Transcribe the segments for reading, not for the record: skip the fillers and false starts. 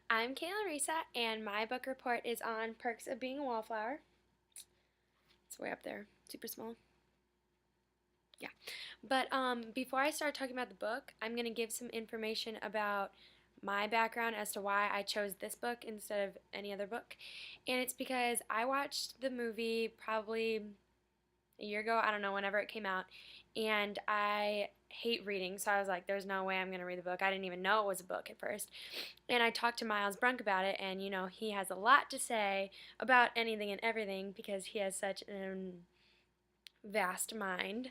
I'm Kayla Risa, and my book report is on Perks of Being a Wallflower. It's way up there, super small. Yeah. But before I start talking about the book, I'm going to give some information about my background as to why I chose this book instead of any other book. And it's because I watched the movie probably a year ago, I don't know, whenever it came out, and I hate reading, so I was like, there's no way I'm going to read the book. I didn't even know it was a book at first. And I talked to Miles Brunk about it, and he has a lot to say about anything and everything because he has such a vast mind.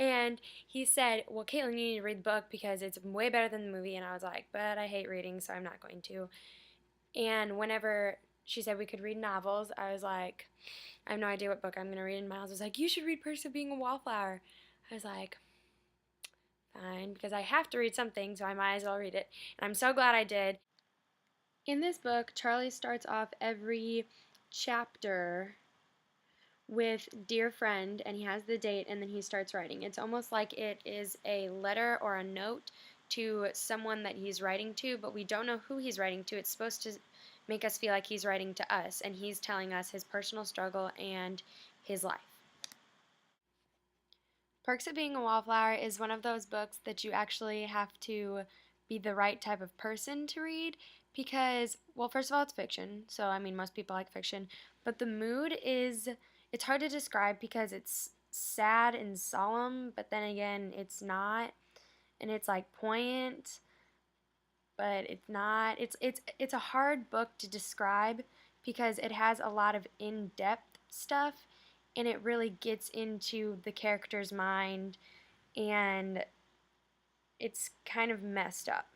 And he said, well, Caitlin, you need to read the book because it's way better than the movie. And I was like, but I hate reading, so I'm not going to. And whenever she said we could read novels, I was like, I have no idea what book I'm going to read. And Miles was like, you should read Perks of Being a Wallflower. I was like, fine, because I have to read something, so I might as well read it. And I'm so glad I did. In this book, Charlie starts off every chapter with Dear Friend, and he has the date, and then he starts writing. It's almost like it is a letter or a note to someone that he's writing to, but we don't know who he's writing to. It's supposed to make us feel like he's writing to us, and he's telling us his personal struggle and his life. Perks of Being a Wallflower is one of those books that you actually have to be the right type of person to read because, well, first of all, it's fiction, so I mean, most people like fiction, but the mood is, it's hard to describe because it's sad and solemn, but then again, it's not, and it's like poignant, but it's not. It's a hard book to describe because it has a lot of in-depth stuff and it really gets into the character's mind and it's kind of messed up.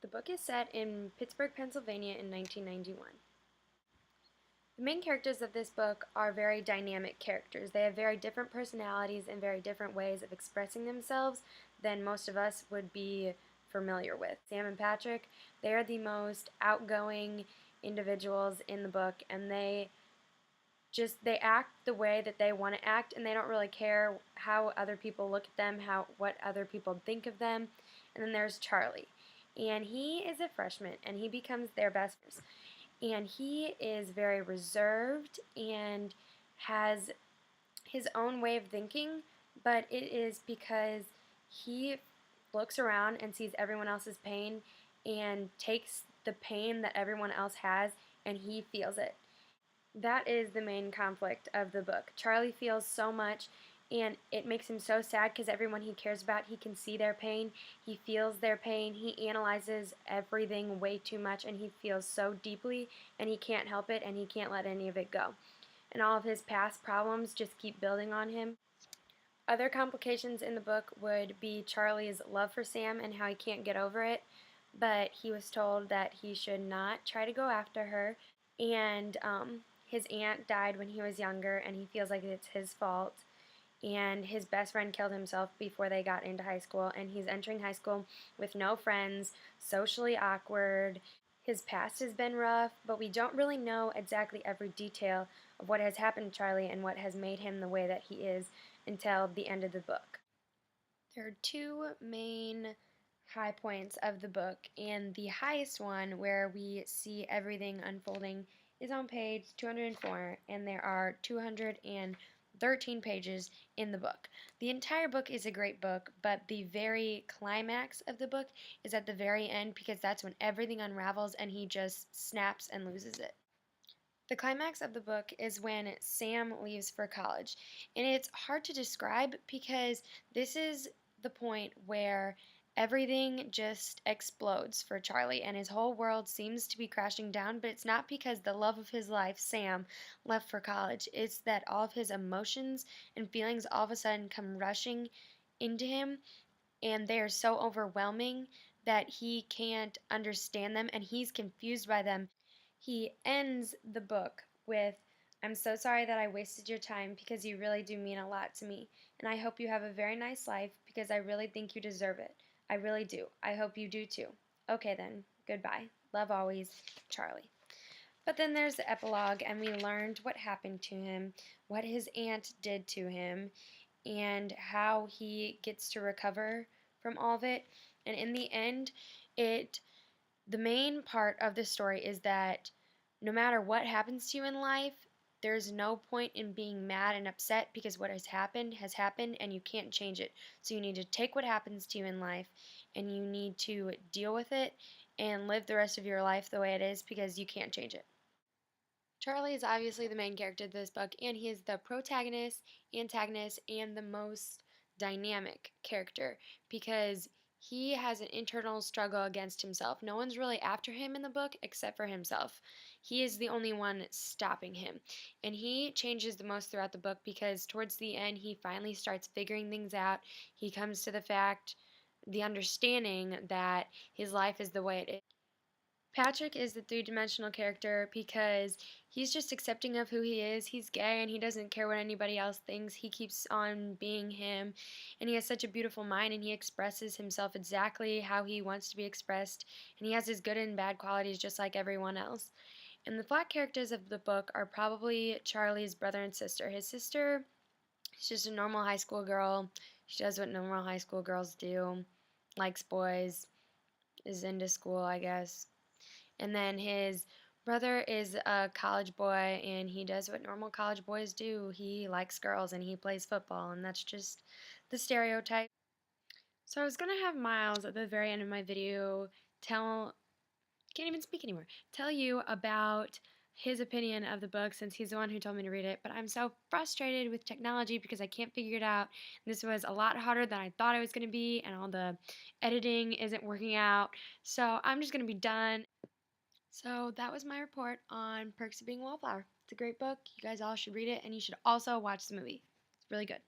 The book is set in Pittsburgh, Pennsylvania in 1991. The main characters of this book are very dynamic characters. They have very different personalities and very different ways of expressing themselves than most of us would be familiar with. Sam and Patrick, they are the most outgoing individuals in the book, and they act the way that they want to act, and they don't really care how other people look at them, what other people think of them. And then there's Charlie, and he is a freshman, and he becomes their best friend. And he is very reserved and has his own way of thinking, but it is because he looks around and sees everyone else's pain and takes the pain that everyone else has and he feels it. That is the main conflict of the book. Charlie feels so much and it makes him so sad because everyone he cares about, he can see their pain, he feels their pain, he analyzes everything way too much and he feels so deeply and he can't help it and he can't let any of it go. And all of his past problems just keep building on him. Other complications in the book would be Charlie's love for Sam and how he can't get over it, but he was told that he should not try to go after her, and his aunt died when he was younger and he feels like it's his fault, and his best friend killed himself before they got into high school, and he's entering high school with no friends, socially awkward. His past has been rough, but we don't really know exactly every detail of what has happened to Charlie and what has made him the way that he is until the end of the book. There are two main high points of the book, and the highest one, where we see everything unfolding, is on page 204, and there are 213 pages in the book. The entire book is a great book, but the very climax of the book is at the very end because that's when everything unravels and he just snaps and loses it. The climax of the book is when Sam leaves for college, and it's hard to describe because this is the point where everything just explodes for Charlie and his whole world seems to be crashing down, but it's not because the love of his life, Sam, left for college. It's that all of his emotions and feelings all of a sudden come rushing into him and they are so overwhelming that he can't understand them and he's confused by them. He ends the book with, I'm so sorry that I wasted your time because you really do mean a lot to me. And I hope you have a very nice life because I really think you deserve it. I really do. I hope you do too. Okay then, goodbye. Love always, Charlie. But then there's the epilogue, and we learned what happened to him, what his aunt did to him, and how he gets to recover from all of it. And in the end, it The main part of the story is that no matter what happens to you in life, there's no point in being mad and upset because what has happened and you can't change it. So you need to take what happens to you in life and you need to deal with it and live the rest of your life the way it is because you can't change it. Charlie is obviously the main character of this book, and he is the protagonist, antagonist, and the most dynamic character because he has an internal struggle against himself. No one's really after him in the book except for himself. He is the only one stopping him. And he changes the most throughout the book because towards the end, he finally starts figuring things out. He comes to the understanding that his life is the way it is. Patrick is the three-dimensional character because he's just accepting of who he is. He's gay and he doesn't care what anybody else thinks. He keeps on being him, and he has such a beautiful mind, and he expresses himself exactly how he wants to be expressed, and he has his good and bad qualities just like everyone else. And the flat characters of the book are probably Charlie's brother and sister. His sister is just a normal high school girl. She does what normal high school girls do, likes boys, is into school, I guess. And then his brother is a college boy and he does what normal college boys do. He likes girls and he plays football, and that's just the stereotype. So I was going to have Miles at the very end of my video tell, can't even speak anymore, tell you about his opinion of the book since he's the one who told me to read it, but I'm so frustrated with technology because I can't figure it out. This was a lot harder than I thought it was going to be, and all the editing isn't working out. So I'm just going to be done. So that was my report on Perks of Being a Wallflower. It's a great book. You guys all should read it, and you should also watch the movie. It's really good.